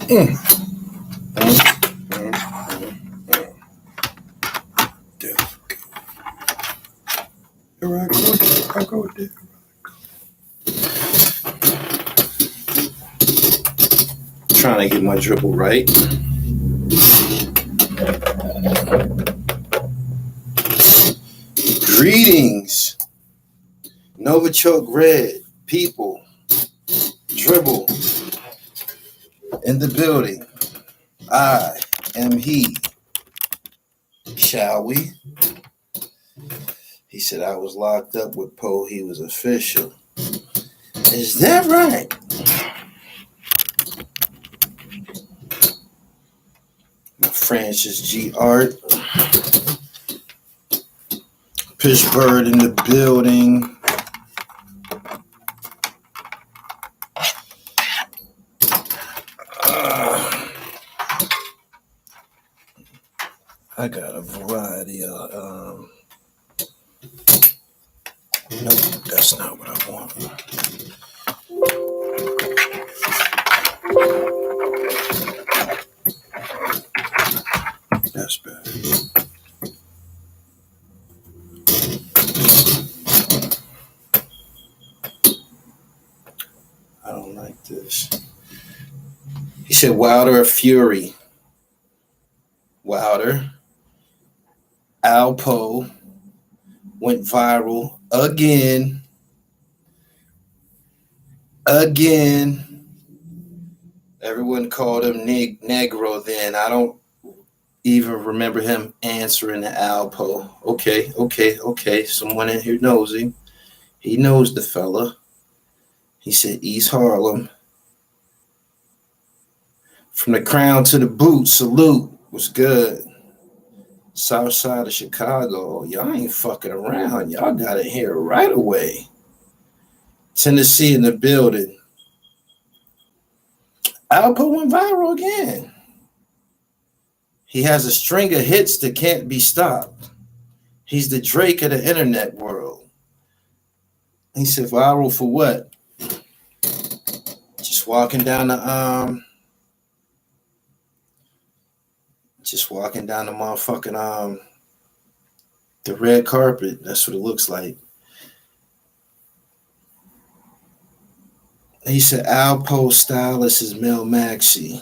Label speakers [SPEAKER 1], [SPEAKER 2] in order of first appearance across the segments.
[SPEAKER 1] Mm. Mm. Here I go there. Trying to get my dribble right. Greetings, Novichok Red people. Dribble in the building. I am he. Shall we? He said I was locked up with Poe. He was official. Is that right? Francis G. Art. Pittsburgh in the building. I got a variety of. Nope, that's not what I want. That's bad. I don't like this. He said Wilder or Fury. Wilder. Alpo went viral again. Everyone called him Negro then. I don't even remember him answering the Alpo. Okay. Someone in here knows him. He knows the fella. He said East Harlem. From the crown to the boot, salute. Was good. South side of Chicago. Y'all ain't fucking around. Y'all got it here right away. Tennessee in the building. Alpo went viral again. He has a string of hits that can't be stopped. He's the Drake of the internet world. He said viral for what? Just walking down the motherfucking the red carpet. That's what it looks like. He said Alpo stylist is Mel Maxey.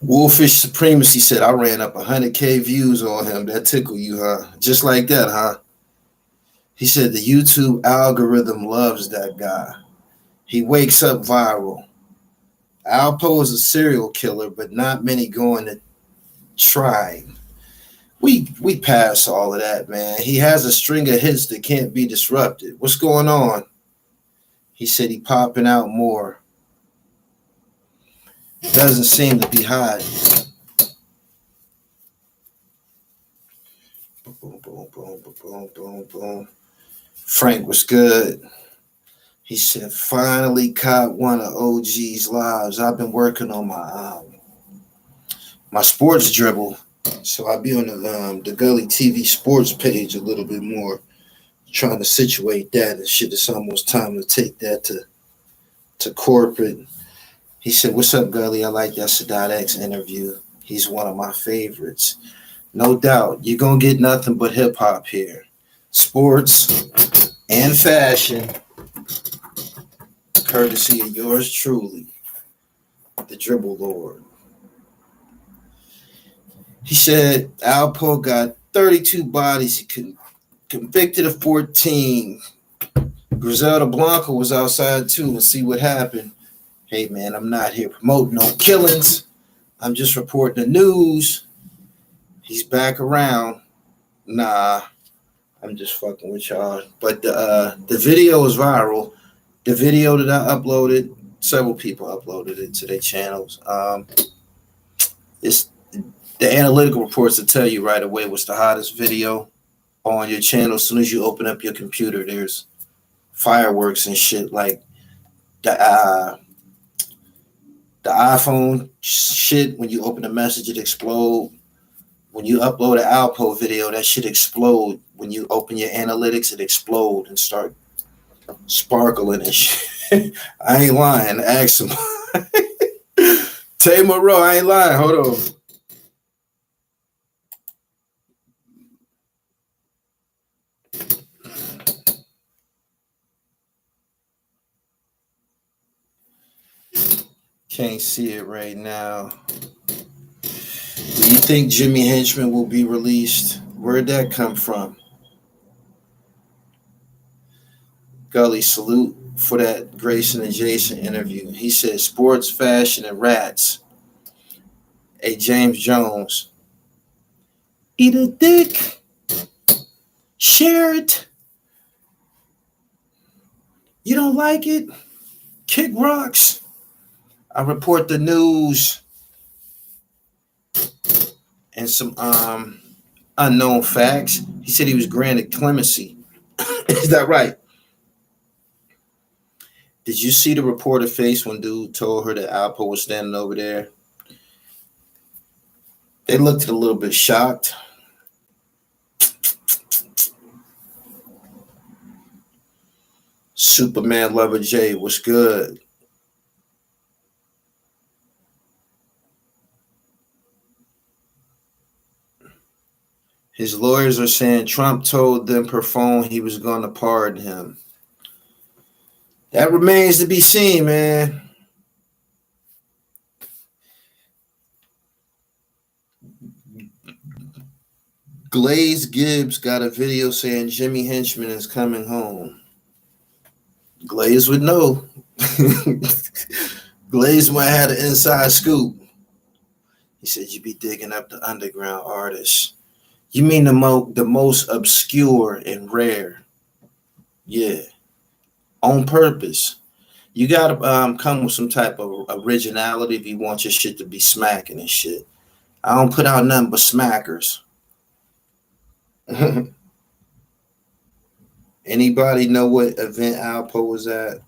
[SPEAKER 1] Wolfish Supremacy said I ran up 100K views on him. That tickle you, huh? Just like that, huh? He said the YouTube algorithm loves that guy. He wakes up viral. Alpo is a serial killer, but not many going to try. We pass all of that, man. He has a string of hits that can't be disrupted. What's going on? He said he popping out more. Doesn't seem to be hiding. Boom. Frank was good. He said, finally caught one of OG's lives. I've been working on my sports dribble. So I'll be on the Gully TV sports page a little bit more, trying to situate that and shit. It's almost time to take that to corporate. He said, what's up, Gully? I like that Sadat X interview. He's one of my favorites. No doubt. You're going to get nothing but hip-hop here. Sports and fashion. Courtesy of yours truly, the Dribble Lord. He said Alpo got 32 bodies. He convicted of 14. Griselda Blanco was outside too. We'll see what happened. Hey, man, I'm not here promoting no killings. I'm just reporting the news. He's back around. Nah, I'm just fucking with y'all. But the video is viral. The video that I uploaded, several people uploaded it to their channels. It's the analytical reports will tell you right away what's the hottest video on your channel. As soon as you open up your computer, there's fireworks and shit like the iPhone shit. When you open a message, it explode. When you upload an Alpo video, that shit explode. When you open your analytics, it explode and start Sparkling and shit. I ain't lying. Ask him. Tay Monroe, I ain't lying. Hold on. Can't see it right now. Do you think Jimmy Henchman will be released? Where'd that come from? Gully, salute for that Grayson and Jason interview. He said sports, fashion, and rats. Hey, James Jones. Eat a dick. Share it. You don't like it? Kick rocks. I report the news and some unknown facts. He said he was granted clemency. Is that right? Did you see the reporter face when dude told her that Alpo was standing over there? They looked a little bit shocked. Superman Lover J, what's good? His lawyers are saying Trump told them per phone he was going to pardon him. That remains to be seen, man. Glaze Gibbs got a video saying Jimmy Henchman is coming home. Glaze would know. Glaze might have an inside scoop. He said you be digging up the underground artists. You mean the most obscure and rare? Yeah, on purpose. You gotta come with some type of originality if you want your shit to be smacking and shit. I don't put out nothing but smackers. Anybody know what event Alpo was at?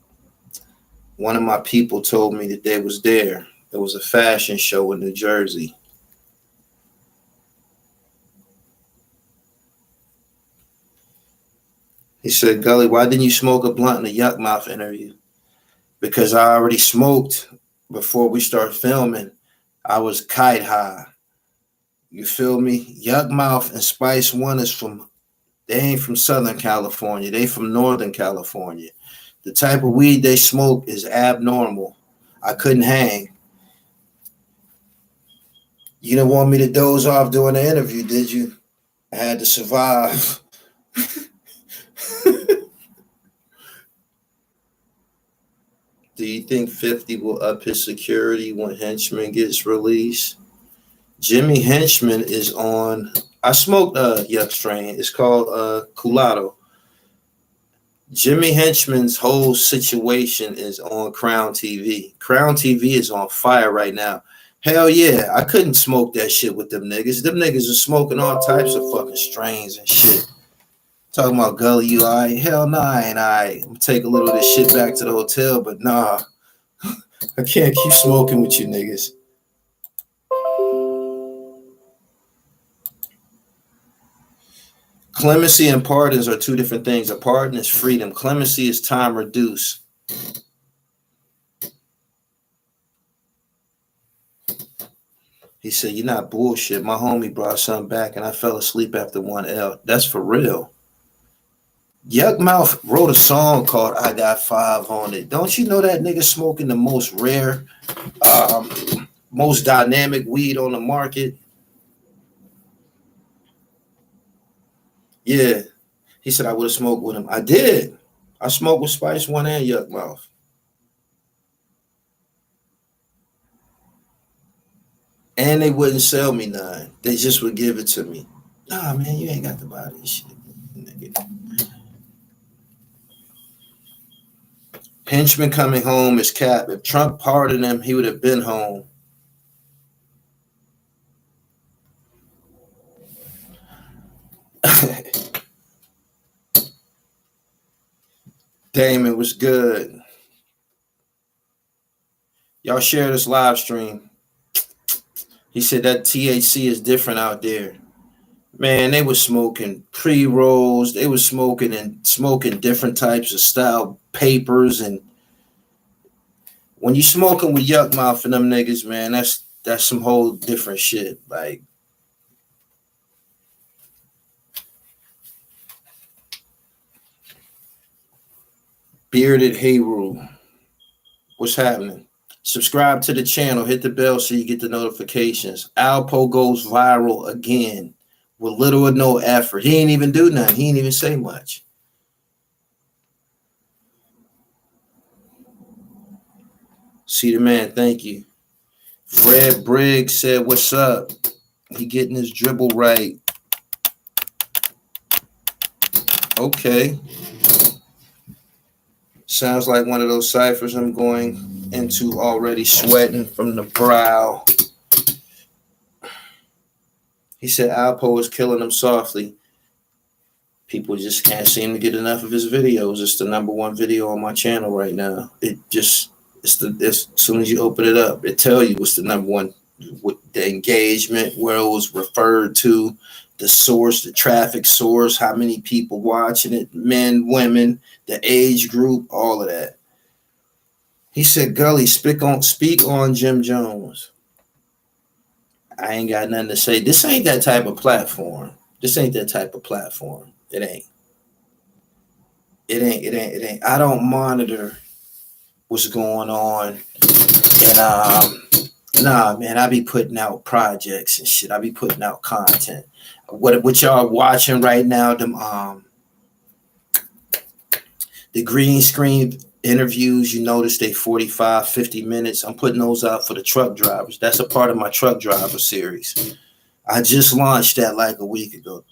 [SPEAKER 1] One of my people told me that they was there. It was a fashion show in New Jersey. He said, Gully, why didn't you smoke a blunt in the Yuck Mouth interview? Because I already smoked before we start filming. I was kite high. You feel me? Yuck Mouth and Spice One they ain't from Southern California. They from Northern California. The type of weed they smoke is abnormal. I couldn't hang. You didn't want me to doze off during the interview, did you? I had to survive. Do you think 50 will up his security when Henchman gets released? Jimmy Henchman is on. I smoked Yuck strain. It's called Culado. Jimmy Henchman's whole situation is on Crown TV. Crown TV is on fire right now. Hell yeah, I couldn't smoke that shit with them niggas. Them niggas are smoking all types of fucking strains and shit. Talking about Gully, you alright? Hell nah, I ain't alright. I'm gonna take a little of this shit back to the hotel, but nah. I can't keep smoking with you niggas. Clemency and pardons are two different things. A pardon is freedom. Clemency is time reduced. He said, you're not bullshit. My homie brought something back and I fell asleep after 1L. That's for real. Yuck Mouth wrote a song called I Got Five on it. Don't you know that nigga smoking the most rare, most dynamic weed on the market? Yeah. He said I would have smoked with him. I did. I smoked with Spice One and Yuck Mouth. And they wouldn't sell me none. They just would give it to me. Nah, man, you ain't got to buy this shit. Nigga. Henchman coming home is cap. If Trump pardoned him, he would have been home. Damon was good. Y'all share this live stream. He said that THC is different out there. Man, they was smoking pre-rolls. They was smoking different types of style papers. And when you smoking with Yuck Mouth and them niggas, man, that's some whole different shit. Like bearded THRU. What's happening? Subscribe to the channel, hit the bell so you get the notifications. Alpo goes viral again with little or no effort. He ain't even do nothing. He ain't even say much. See the man, thank you. Fred Briggs said, "What's up?" He getting his dribble right. Okay. Sounds like one of those ciphers I'm going into already, sweating from the brow. He said Alpo is killing him softly. People just can't seem to get enough of his videos. It's the #1 video on my channel right now. It's as soon as you open it up, it tell you what's the #1, with the engagement, where it was referred to, the source, the traffic source, how many people watching it, men, women, the age group, all of that. He said, Gully, speak on Jim Jones. I ain't got nothing to say. This ain't that type of platform. This ain't that type of platform. It ain't. It ain't. I don't monitor what's going on. And nah, man, I be putting out projects and shit. I be putting out content. What y'all watching right now, the green screen interviews, you notice they 45, 50 minutes. I'm putting those out for the truck drivers. That's a part of my truck driver series. I just launched that like a week ago.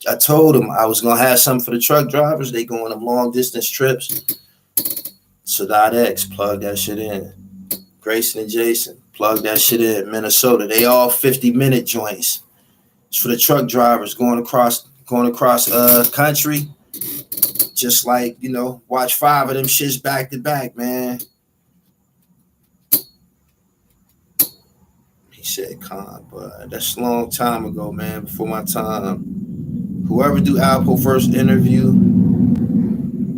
[SPEAKER 1] I told them I was going to have something for the truck drivers. They go on them long distance trips. Sadat plug that shit in. Grayson and Jason, plug that shit in. Minnesota, they all 50-minute joints. It's for the truck drivers going across country. Just like, watch 5 of them shits back to back, man. He said, "Con, but that's a long time ago, man. Before my time. Whoever do Alpo first interview,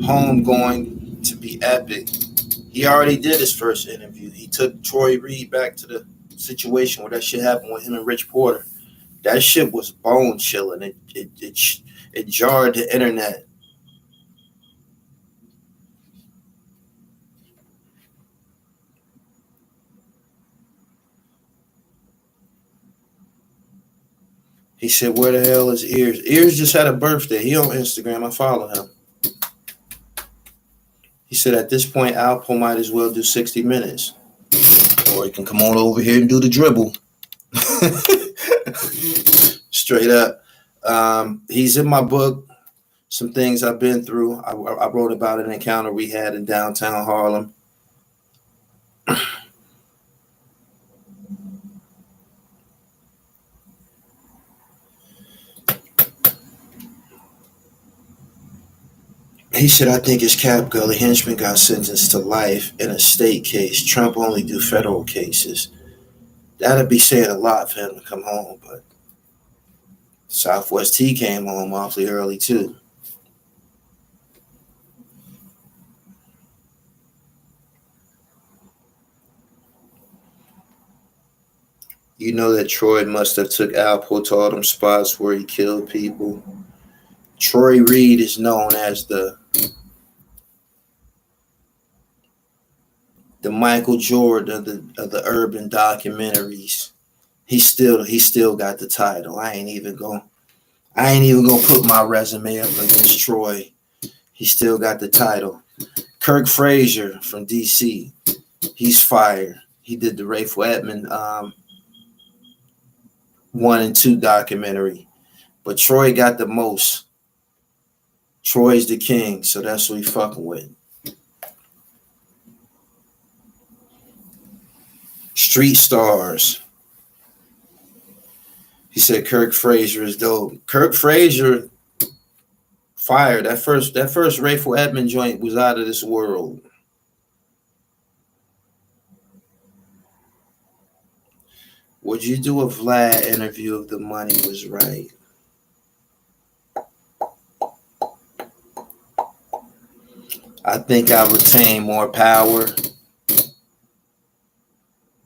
[SPEAKER 1] home going to be epic. He already did his first interview. He took Troy Reed back to the situation where that shit happened with him and Rich Porter. That shit was bone chilling. It jarred the internet. He said, where the hell is Ears? Ears just had a birthday. He on Instagram. I follow him. He said, at this point, Alpo might as well do 60 minutes. Or he can come on over here and do the dribble. Straight up. He's in my book. Some things I've been through. I wrote about an encounter we had in downtown Harlem. He said, I think it's cap, Gully. Henchman got sentenced to life in a state case. Trump only do federal cases. That'd be saying a lot for him to come home, but Southwest T came home awfully early, too. You know that Troy must have took Alpo to all them spots where he killed people. Troy Reed is known as the Michael Jordan of the urban documentaries. He still got the title. I ain't even gonna put my resume up against Troy. He still got the title. Kirk Frazier from DC. He's fire. He did the Rayful Edmond 1 and 2 documentary. But Troy got the most. Troy's the king, so that's what we fucking with. Street stars. He said Kirk Frazier is dope. Kirk Frazier fire. That first Rayful Edmond joint was out of this world. Would you do a Vlad interview if the money was right? I think I retain more power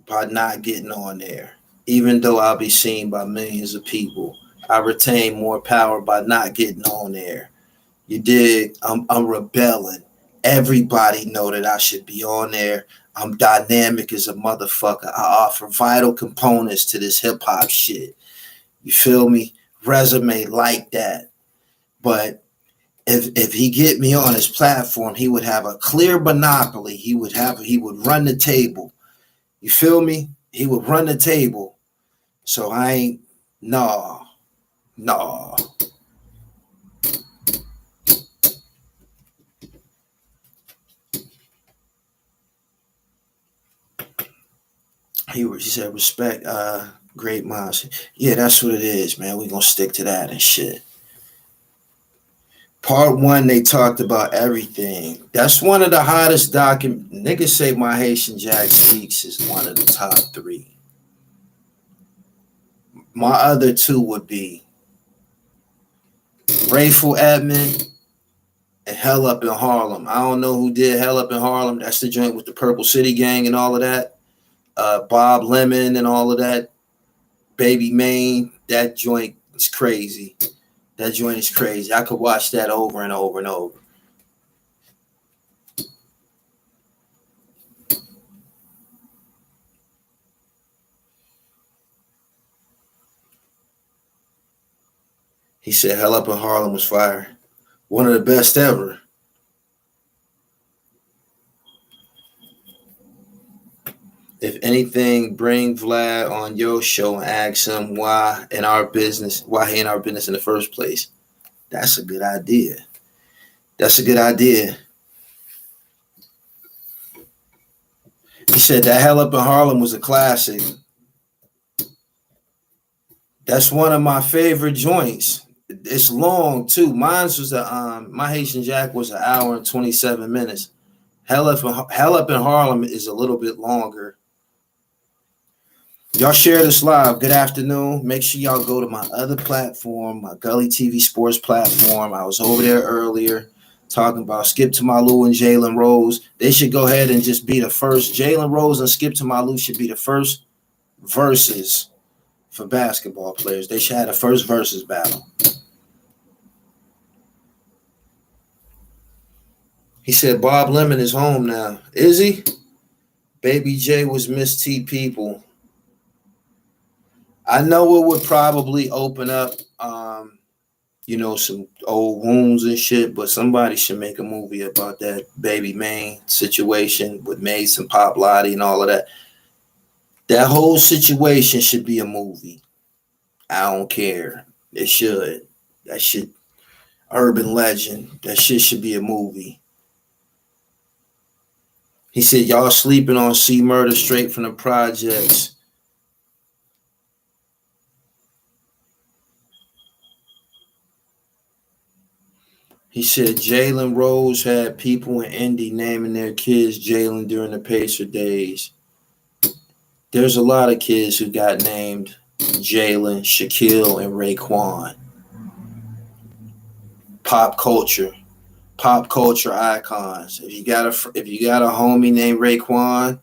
[SPEAKER 1] by not getting on there. Even though I'll be seen by millions of people, I retain more power by not getting on there. You dig? I'm rebelling. Everybody know that I should be on there. I'm dynamic as a motherfucker. I offer vital components to this hip hop shit. You feel me? Resume like that. But if he get me on his platform, he would have a clear monopoly. He would run the table. You feel me? He would run the table. So I ain't no, no. He said respect, great minds. Yeah, that's what it is, man. We gonna stick to that and shit. Part one, they talked about everything. That's one of the hottest niggas say my Haitian Jack Speaks is one of the top three. My other two would be Rayful Edmond and Hell Up in Harlem. I don't know who did Hell Up in Harlem. That's the joint with the Purple City Gang and all of that. Bob Lemon and all of that. Baby Maine. That joint is crazy. That joint is crazy. I could watch that over and over and over. He said Hell Up in Harlem was fire. One of the best ever. If anything, bring Vlad on your show and ask him why he in our business in the first place. That's a good idea. That's a good idea. He said that Hell Up in Harlem was a classic. That's one of my favorite joints. It's long too. Mine's was my Haitian Jack was 1 hour and 27 minutes. Hell Up in Harlem is a little bit longer. Y'all share this live. Good afternoon. Make sure y'all go to my other platform, my Gully TV Sports platform. I was over there earlier talking about Skip to Malou and Jalen Rose. They should go ahead and just be the first. Jalen Rose and Skip to Malou should be the first verses for basketball players. They should have the first versus battle. He said Bob Lemon is home now. Is he? Baby J was Miss T people. I know it would probably open up, some old wounds and shit, but somebody should make a movie about that Baby Maine situation with Mace and Pop Lottie and all of that. That whole situation should be a movie. I don't care. It should. That shit, urban legend. That shit should be a movie. He said, y'all sleeping on C Murder straight from the projects. He said Jalen Rose had people in Indy naming their kids Jalen during the Pacer days. There's a lot of kids who got named Jalen, Shaquille, and Raekwon. Pop culture icons. If you got a homie named Raekwon,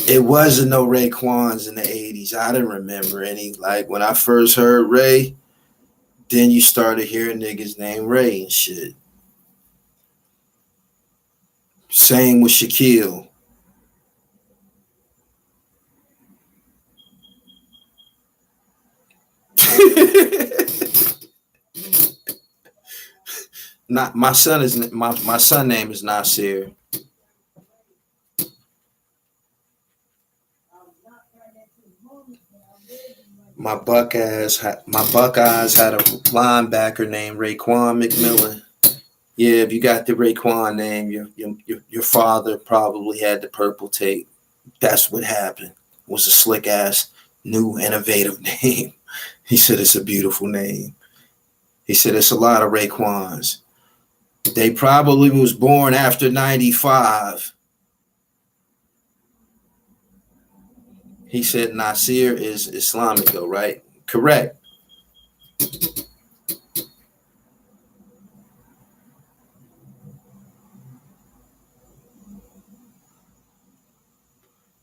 [SPEAKER 1] it wasn't no Raekwons in the 80s. I didn't remember any. Like when I first heard Ray, then you started hearing niggas named Ray and shit. Same with Shaquille. Not my son is my son name is Nasir. My Buckeyes had a linebacker named Raekwon McMillan. Yeah, if you got the Raekwon name, your father probably had the purple tape. That's what happened. It was a slick ass, new, innovative name. He said it's a beautiful name. He said it's a lot of Raekwons. They probably was born after 95. He said Nasir is Islamic though, right? Correct.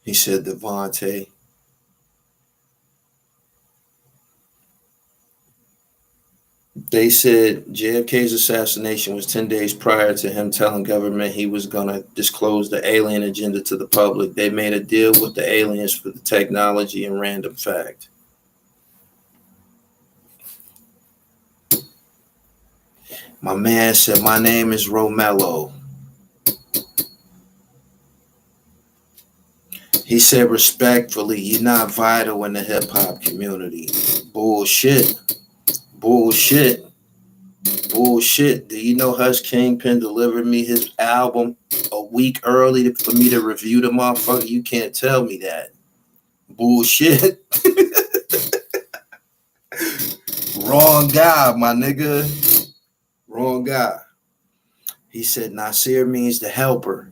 [SPEAKER 1] He said Devontae. They said JFK's assassination was 10 days prior to him telling government he was going to disclose the alien agenda to the public. They made a deal with the aliens for the technology and random fact. My man said, my name is Romello. He said, respectfully, you're not vital in the hip-hop community. Bullshit. Bullshit. Bullshit. Do you know Hush Kingpin delivered me his album a week early for me to review the motherfucker? You can't tell me that. Bullshit. Wrong guy, my nigga. Wrong guy. He said Nasir means the helper.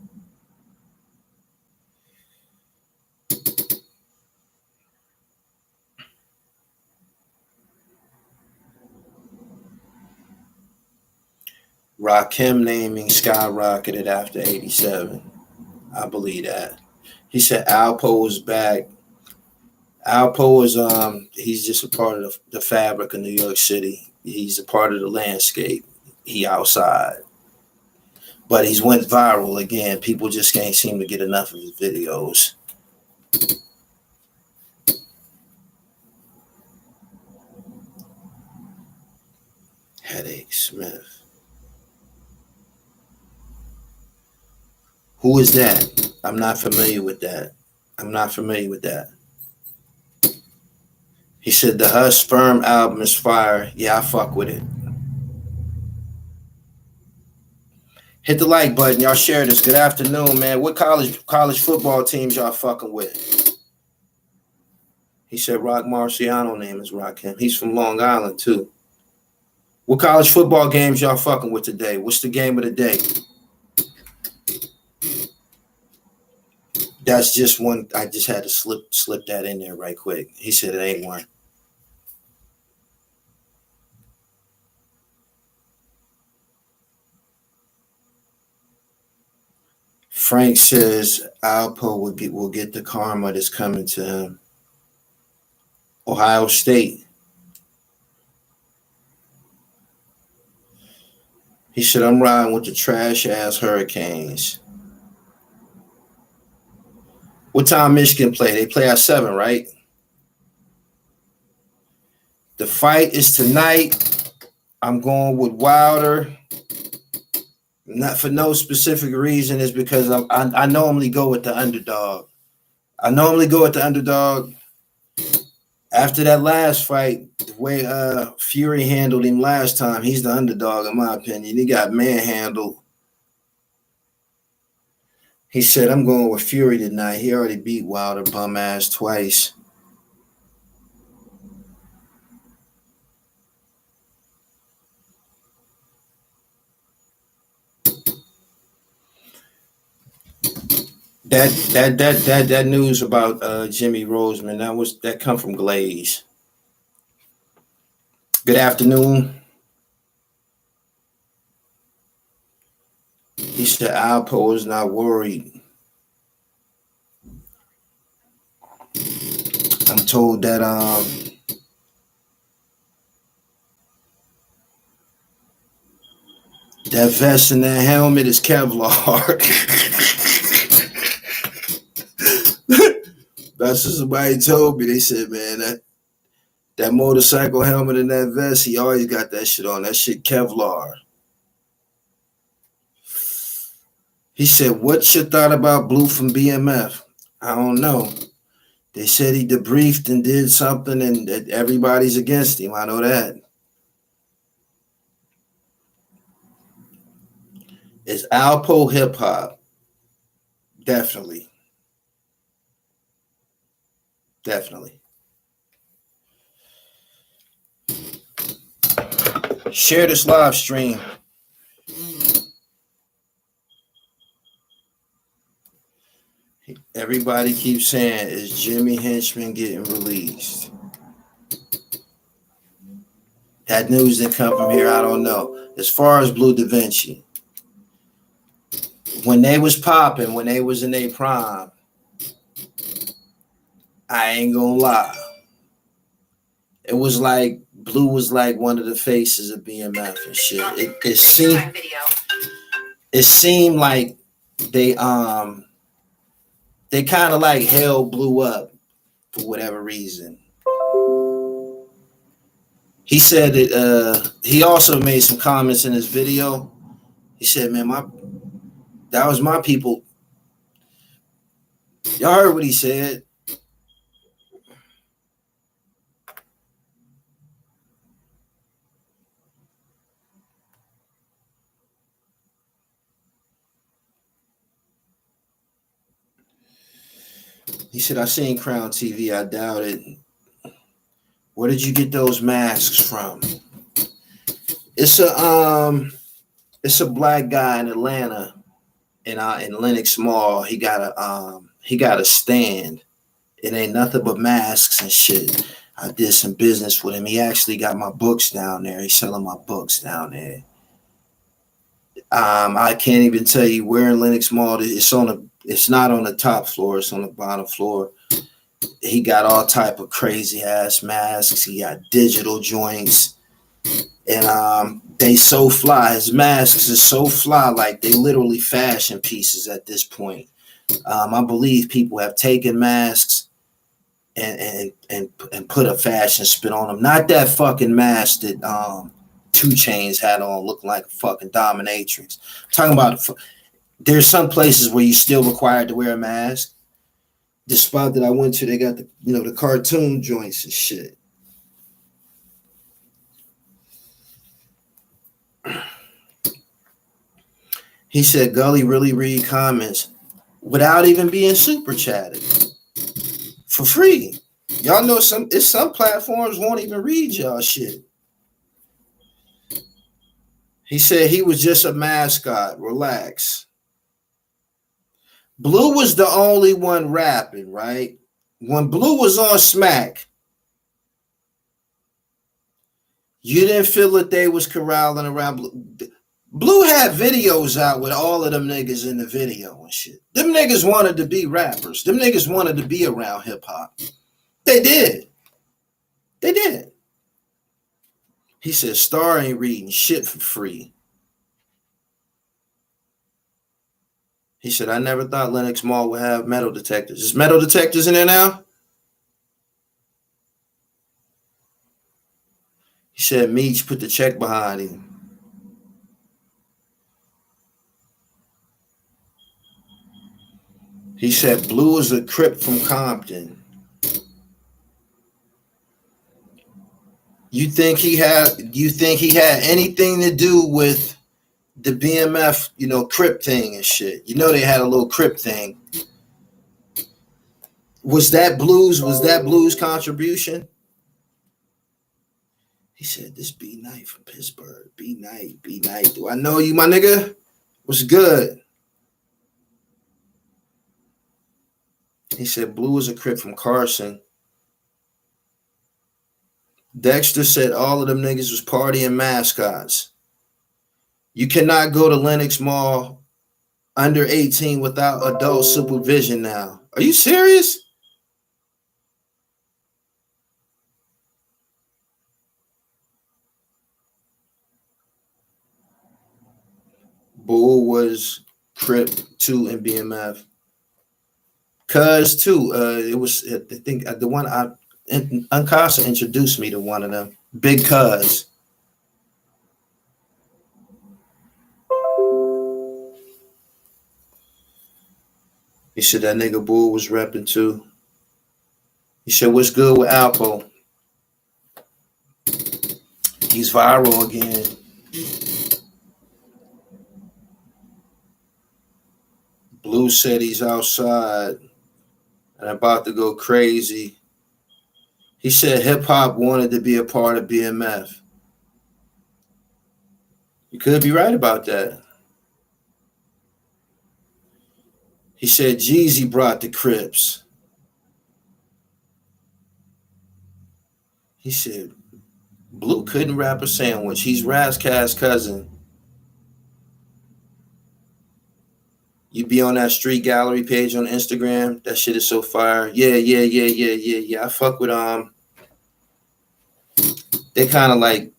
[SPEAKER 1] Rakim naming skyrocketed after 87. I believe that. He said Alpo is back. Alpo is he's just a part of the fabric of New York City. He's a part of the landscape. He outside. But he's went viral again. People just can't seem to get enough of his videos. Headache Smith. Who is that? I'm not familiar with that. He said the Hush Sperm album is fire. Yeah, I fuck with it. Hit the like button. Y'all share this. Good afternoon, man. What college football teams y'all fucking with? He said Rock Marciano name is Rakim. He's from Long Island, too. What college football games y'all fucking with today? What's the game of the day? That's just one. I just had to slip that in there right quick. He said it ain't one. Frank says Alpo will get the karma that's coming to him. Ohio State. He said, I'm riding with the trash-ass Hurricanes. What time Michigan play? They play at 7, right? The fight is tonight. I'm going with Wilder. Not for no specific reason. It's because I normally go with the underdog. After that last fight, the way Fury handled him last time, he's the underdog in my opinion. He got manhandled. He said, I'm going with Fury tonight. He already beat Wilder bum ass twice. That news about Jimmy Roseman, that come from Glaze. Good afternoon. He said Alpo is not worried. I'm told that that vest and that helmet is Kevlar. That's what somebody told me. They said, man, that motorcycle helmet and that vest, he always got that shit on. That shit Kevlar. He said, what's your thought about Blue from BMF? I don't know. They said he debriefed and did something and that everybody's against him. I know that. It's Alpo hip hop. Definitely. Share this live stream. Everybody keeps saying, is Jimmy Henchman getting released? That news didn't come from here. I don't know. As far as Blue Da Vinci, when they was popping, when they was in their prime, I ain't gonna lie. It was like Blue was like one of the faces of BMF and shit. It seemed like they they kind of like held Blue up for whatever reason. He said that he also made some comments in his video. He said, "Man, that was my people." Y'all heard what he said. He said, "I seen Crown TV. I doubt it. Where did you get those masks from?" It's a black guy in Atlanta, in Lenox Mall. He got a stand. It ain't nothing but masks and shit. I did some business with him. He actually got my books down there. He's selling my books down there. I can't even tell you where in Lenox Mall. It's not on the top floor. It's on the bottom floor. He got all type of crazy ass masks. He got digital joints, and they so fly. His masks is so fly, like they literally fashion pieces at this point. I believe people have taken masks and put a fashion spin on them. Not that fucking mask that 2 Chainz had on, looking like a fucking dominatrix. I'm talking about there's some places where you still required to wear a mask. The spot that I went to, they got the cartoon joints and shit. He said Gully really read comments without even being super chatted for free. Y'all know some platforms won't even read y'all shit. He said he was just a mascot. Relax. Blue was the only one rapping, right? When Blue was on Smack, you didn't feel that they was corralling around Blue. Blue had videos out with all of them niggas in the video and shit. Them niggas wanted to be rappers. Them niggas wanted to be around hip hop. They did. They did. He said Star ain't reading shit for free. He said, I never thought Lenox Mall would have metal detectors. Is metal detectors in there now? He said Meech put the check behind him. He said Blue is a Crip from Compton. You think he had anything to do with the BMF, Crip thing and shit? They had a little Crip thing. Was that Blue's contribution? He said, this B Knight from Pittsburgh. B Knight. Do I know you, my nigga? What's good? He said Blue is a Crip from Carson. Dexter said all of them niggas was partying mascots. You cannot go to Lenox Mall under 18 without adult supervision now. Are you serious? Bull was Crip 2 and BMF. Cuz too. It was, I think, the one Uncasa introduced me to one of them. Big Cuz. He said that nigga Bull was repping too. He said, what's good with Alpo? He's viral again. Blue said he's outside and about to go crazy. He said hip hop wanted to be a part of BMF. You could be right about that. He said Jeezy brought the Crips. He said Blue couldn't rap a sandwich. He's Razzcast's cousin. You be on that street gallery page on Instagram. That shit is so fire. Yeah. I fuck with they kind of like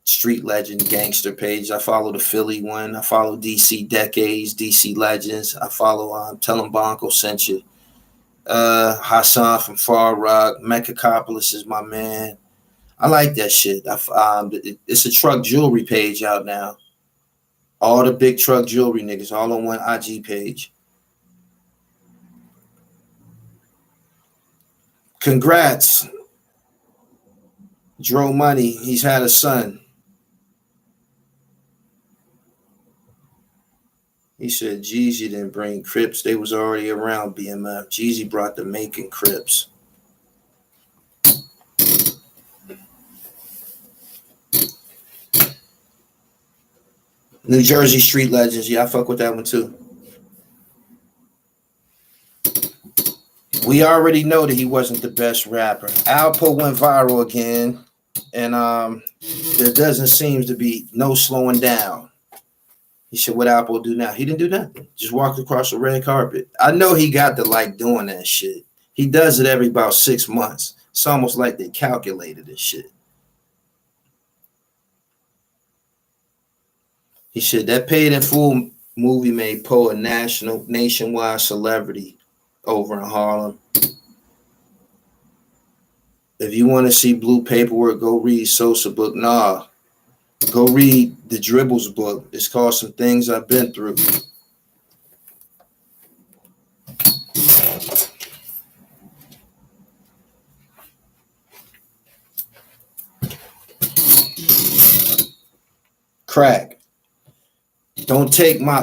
[SPEAKER 1] street legend gangster page. I follow the Philly one. I follow DC Decades, DC Legends. I follow Tell 'em Bonko sent you. Hassan from Far Rock. Mechacopolis is my man. I like that shit. It's a truck jewelry page out now. All the big truck jewelry niggas, all on one IG page. Congrats. Dro Money, he's had a son. He said Jeezy didn't bring Crips. They was already around BMF. Jeezy brought the Macon Crips. New Jersey Street Legends. Yeah, I fuck with that one too. We already know that he wasn't the best rapper. Alpo went viral again, and there doesn't seem to be no slowing down. He said, what Alpo do now? He didn't do nothing. Just walked across the red carpet. I know he got to like doing that shit. He does it every about 6 months. It's almost like they calculated this shit. He said that Paid in Full movie made Poe a nationwide celebrity over in Harlem. If you want to see Blue Paperwork, go read Sosa book. Nah, go read the Dribbles book. It's called Some Things I've Been Through. Crack. Don't take my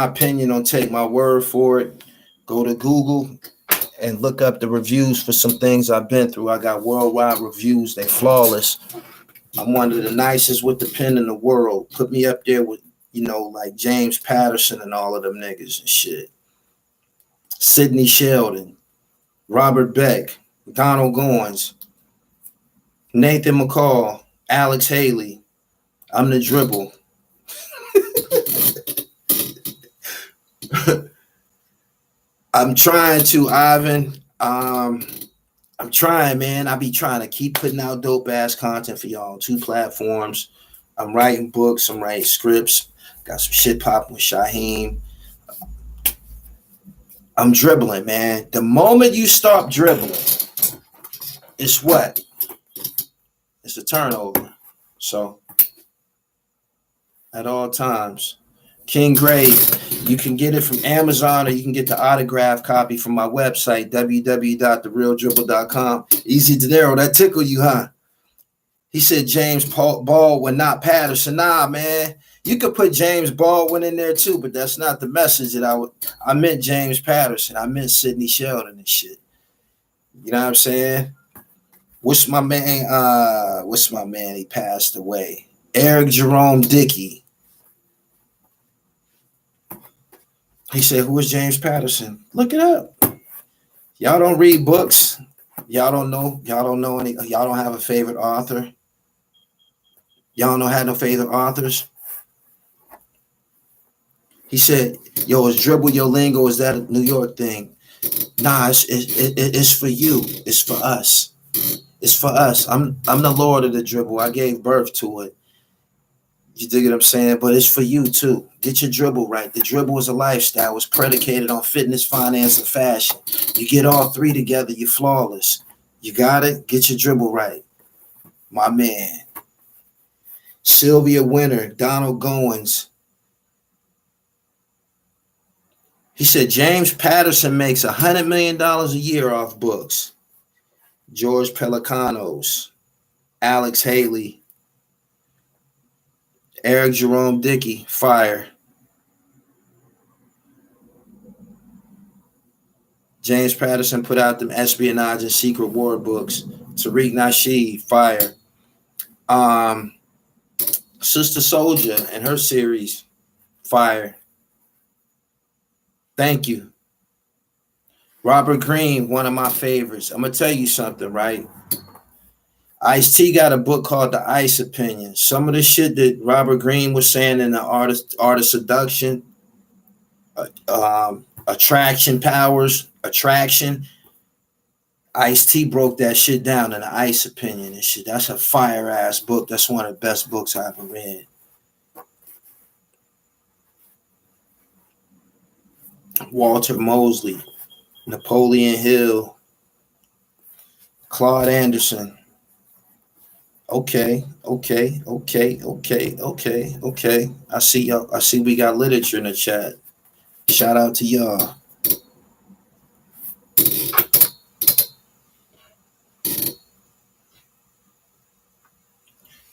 [SPEAKER 1] opinion. Don't take my word for it. Go to Google and look up the reviews for Some Things I've Been Through. I got worldwide reviews. They flawless. I'm one of the nicest with the pen in the world. Put me up there with, like James Patterson and all of them niggas and shit. Sidney Sheldon, Robert Beck, Donald Goins, Nathan McCall, Alex Haley. I'm the Dribble. I'm trying to, Ivan. I'm trying, man. I be trying to keep putting out dope ass content for y'all on 2 platforms. I'm writing books. I'm writing scripts. Got some shit popping with Shaheem. I'm dribbling, man. The moment you stop dribbling, it's what? It's a turnover. So, at all times. King Grave, you can get it from Amazon or you can get the autograph copy from my website, www.therealdribble.com. Easy to narrow. That tickle you, huh? He said James Baldwin, not Patterson. Nah, man. You could put James Baldwin in there too, but that's not the message that I meant James Patterson. I meant Sidney Sheldon and shit. You know what I'm saying? What's my man? He passed away. Eric Jerome Dickey. He said, who is James Patterson? Look it up. Y'all don't read books. Y'all don't know any. Y'all don't have a favorite author. Y'all don't have no favorite authors. He said, yo, is Dribble Your Lingo? Is that a New York thing? Nah, it's for you. It's for us. It's for us. I'm the Lord of the Dribble. I gave birth to it. You dig what I'm saying? But it's for you too. Get your dribble right. The dribble is a lifestyle. It's predicated on fitness, finance, and fashion. You get all 3 together, you're flawless. You got it? Get your dribble right. My man. Sylvia Winter, Donald Goins. He said James Patterson makes $100 million a year off books. George Pelicanos, Alex Haley, Eric Jerome Dickey, fire. James Patterson put out them espionage and secret war books. Tariq Nasheed, fire. Sister Soldier and her series, fire. Thank you. Robert Greene, one of my favorites. I'm going to tell you something, right? Ice-T got a book called The Ice Opinion. Some of the shit that Robert Greene was saying in the Art of Seduction, Attraction powers, attraction. Ice-T broke that shit down in the Ice Opinion and shit. That's a fire ass book. That's one of the best books I ever read. Walter Mosley, Napoleon Hill, Claude Anderson. Okay. I see y'all. I see we got literature in the chat. Shout out to y'all.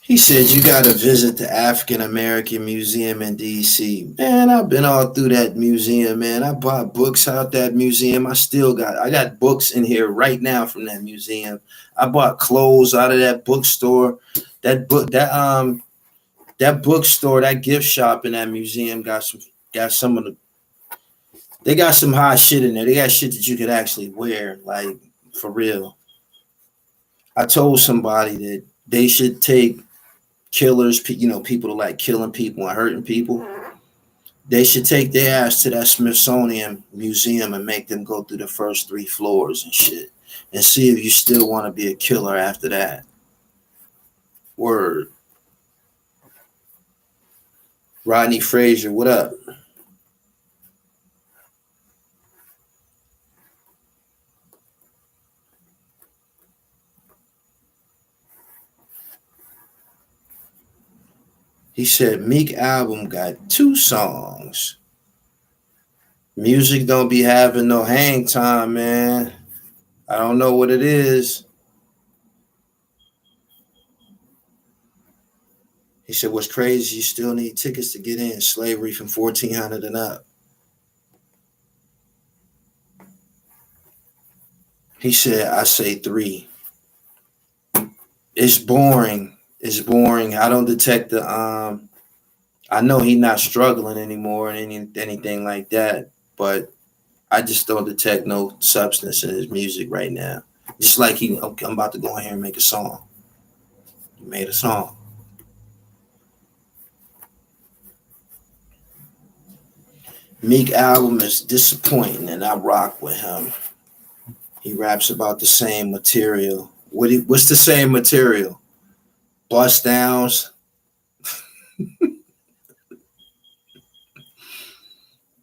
[SPEAKER 1] He said you got to visit the African American Museum in DC. Man, I've been all through that museum, man. I bought books out that museum. I got books in here right now from that museum. I bought clothes out of that bookstore. That bookstore, that gift shop in that museum got some of the they got some hot shit in there. They got shit that you could actually wear, like for real. I told somebody that they should take killers, people that like killing people and hurting people. They should take their ass to that Smithsonian Museum and make them go through the first 3 floors and shit, and see if you still want to be a killer after that. Word. Rodney Frazier, what up? He said Meek album got 2 songs. Music don't be having no hang time, man. I don't know what it is. He said, what's crazy, you still need tickets to get in. Slavery from 1400 and up. He said, I say 3. It's boring. It's boring. I don't detect the I know he's not struggling anymore and anything like that, but I just don't detect no substance in his music right now. Just like I'm about to go in here and make a song. He made a song. Meek album is disappointing, and I rock with him. He raps about the same material. What's the same material? Bust downs.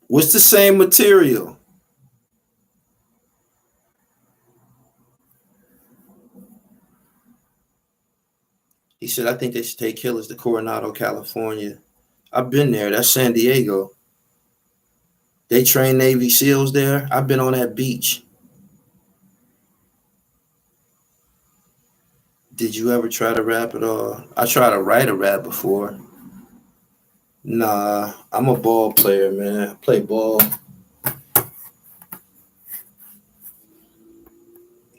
[SPEAKER 1] What's the same material? He said, I think they should take killers to Coronado, California. I've been there. That's San Diego. They train Navy SEALs there. I've been on that beach. Did you ever try to rap at all? I tried to write a rap before. Nah, I'm a ball player, man. I play ball.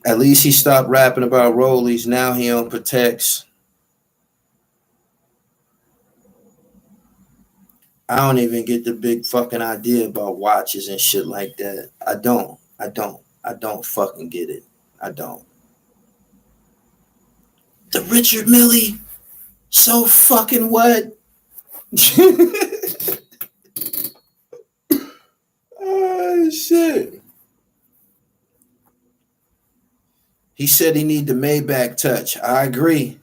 [SPEAKER 1] At least he stopped rapping about rollies. Now he on Protects. I don't even get the big fucking idea about watches and shit like that. I don't fucking get it. I don't. The Richard Mille. So fucking what? Oh shit. He said he need the Maybach touch. I agree.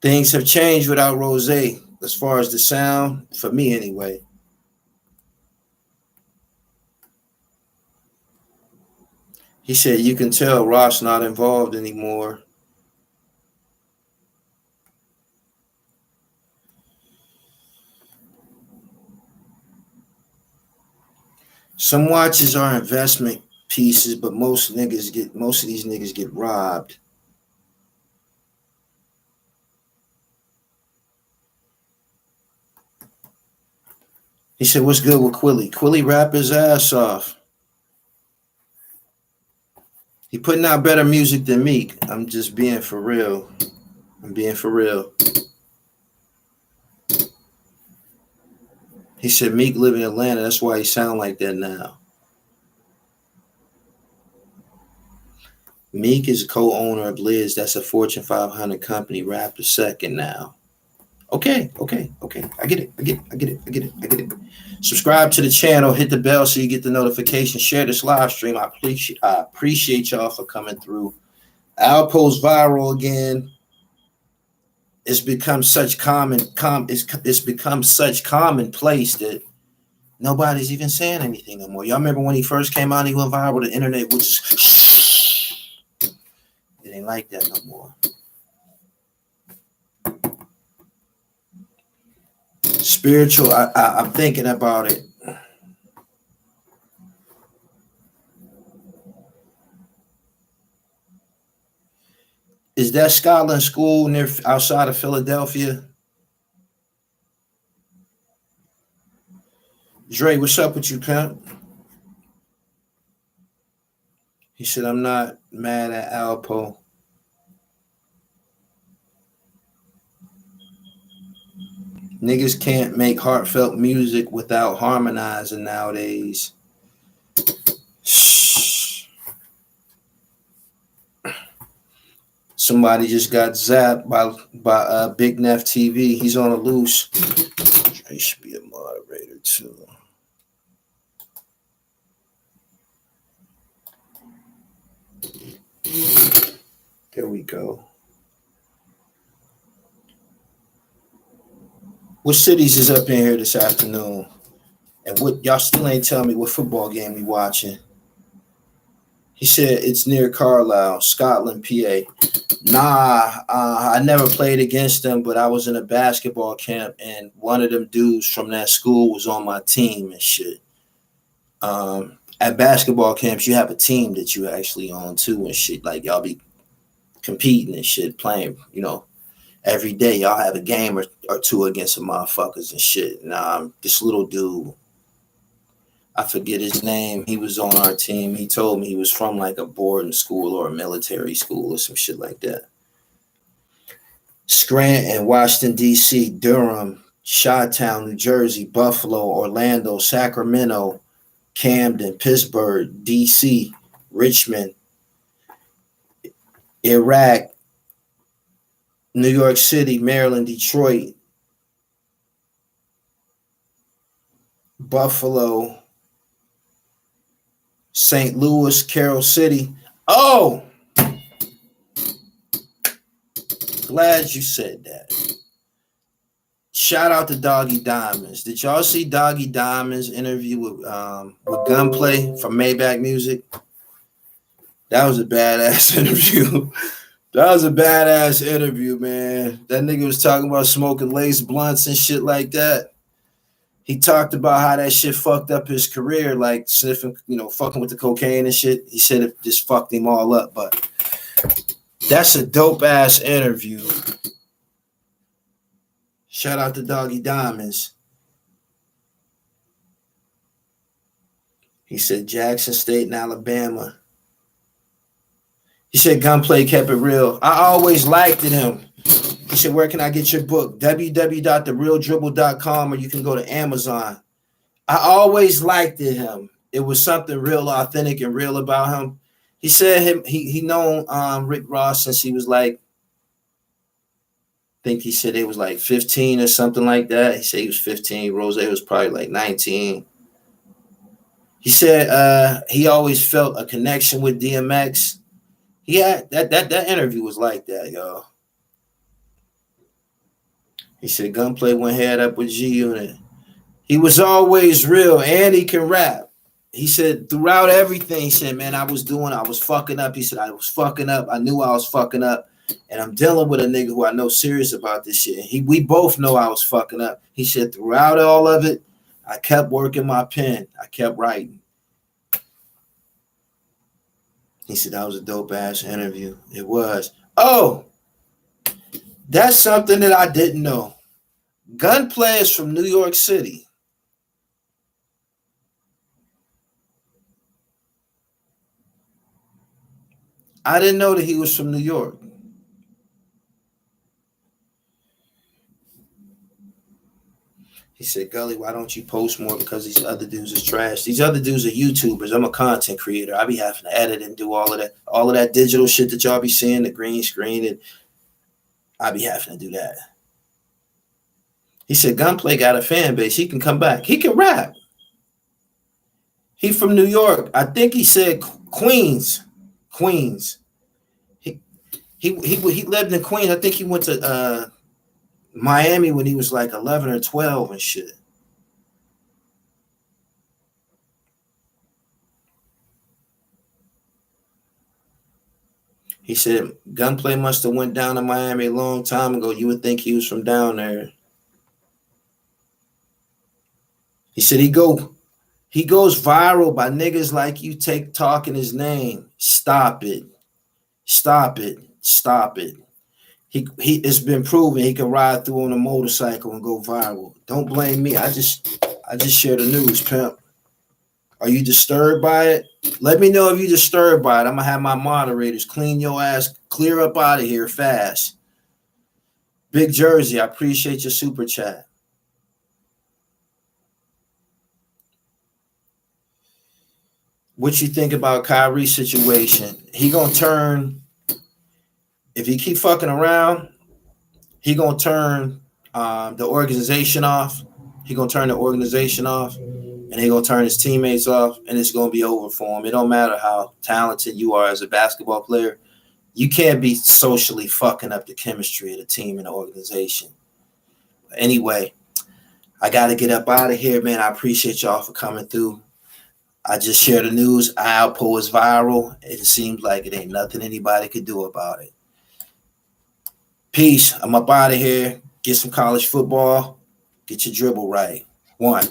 [SPEAKER 1] Things have changed without Rose, as far as the sound, for me anyway. He said you can tell Ross not involved anymore. Some watches are investment pieces, but most of these niggas get robbed. He said, what's good with Quilly? Quilly rap his ass off. He putting out better music than Meek. I'm just being for real. I'm being for real. He said Meek live in Atlanta. That's why he sound like that now. Meek is a co-owner of Liz. That's a Fortune 500 company. Rapper second now. Okay. I get it. Subscribe to the channel, hit the bell so you get the notification. Share this live stream. I appreciate y'all for coming through. Alpo's viral again. It's become such it's become such commonplace that nobody's even saying anything no more. Y'all remember when he first came out, he went viral, the internet was just it ain't like that no more. Spiritual, I'm thinking about it. Is that Scotland school near outside of Philadelphia? Dre, what's up with you, pimp? He said, I'm not mad at Alpo. Niggas can't make heartfelt music without harmonizing nowadays. Somebody just got zapped by Big Neff TV. He's on a loose. He should be a moderator too. There we go. What cities is up in here this afternoon? And what y'all still ain't telling me what football game we watching? He said it's near Carlisle, Scotland, PA. Nah, I never played against them, but I was in a basketball camp, and one of them dudes from that school was on my team and shit. At basketball camps, you have a team that you actually on too and shit. Like y'all be competing and shit, playing, every day. Y'all have a game or two against some motherfuckers and shit. And this little dude, I forget his name. He was on our team. He told me he was from like a boarding school or a military school or some shit like that. Scranton, Washington, D.C., Durham, Chi-Town, New Jersey, Buffalo, Orlando, Sacramento, Camden, Pittsburgh, D.C., Richmond, Iraq, New York City, Maryland, Detroit, Buffalo, St. Louis, Carroll City. Oh, glad you said that. Shout out to Doggy Diamonds. Did y'all see Doggy Diamonds' interview with Gunplay from Maybach Music? That was a badass interview. That was a badass interview, man. That nigga was talking about smoking lace blunts and shit like that. He talked about how that shit fucked up his career, like sniffing, fucking with the cocaine and shit. He said it just fucked him all up, but that's a dope ass interview. Shout out to Doggy Diamonds. He said Jackson State and Alabama. He said Gunplay kept it real. I always liked him. He said, where can I get your book? www.therealdribble.com, or you can go to Amazon. I always liked him. It was something real authentic and real about him. He said he known Rick Ross since he was like, I think he said it was like 15 or something like that. He said he was 15. Rose was probably like 19. He said he always felt a connection with DMX. Yeah, that interview was like that, y'all. He said Gunplay went head up with G Unit. He was always real and he can rap. He said throughout everything, he said, man, I was fucking up. He said, I was fucking up. I knew I was fucking up. And I'm dealing with a nigga who I know serious about this shit. We both know I was fucking up. He said throughout all of it, I kept working my pen. I kept writing. He said that was a dope ass interview. It was. Oh, that's something that I didn't know. Gunplay is from New York City. I didn't know that he was from New York. He said, Gully, why don't you post more? Because these other dudes is trash. These other dudes are YouTubers. I'm a content creator. I be having to edit and do all of that digital shit that y'all be seeing, the green screen, and I be having to do that. He said Gunplay got a fan base. He can come back. He can rap. He from New York. I think he said Queens. Queens. He lived in Queens. I think he went to Miami when he was like 11 or 12 and shit. He said Gunplay must have went down to Miami a long time ago. You would think he was from down there. He said he goes viral by niggas like you talking his name. Stop it. Stop it. Stop it. He it's been proven he can ride through on a motorcycle and go viral. Don't blame me. I just share the news, pimp. Are you disturbed by it? Let me know if you're disturbed by it. I'm gonna have my moderators clean your ass, clear up out of here fast. Big Jersey, I appreciate your super chat. What you think about Kyrie's situation? He gonna turn, if he keep fucking around, he gonna turn the organization off. He gonna turn the organization off, and he gonna turn his teammates off, and it's gonna be over for him. It don't matter how talented you are as a basketball player. You can't be socially fucking up the chemistry of the team and the organization. Anyway, I got to get up out of here, man. I appreciate y'all for coming through. I just shared the news. Alpo is viral. It seems like it ain't nothing anybody could do about it. Peace. I'm up out of here. Get some college football. Get your dribble right. 1.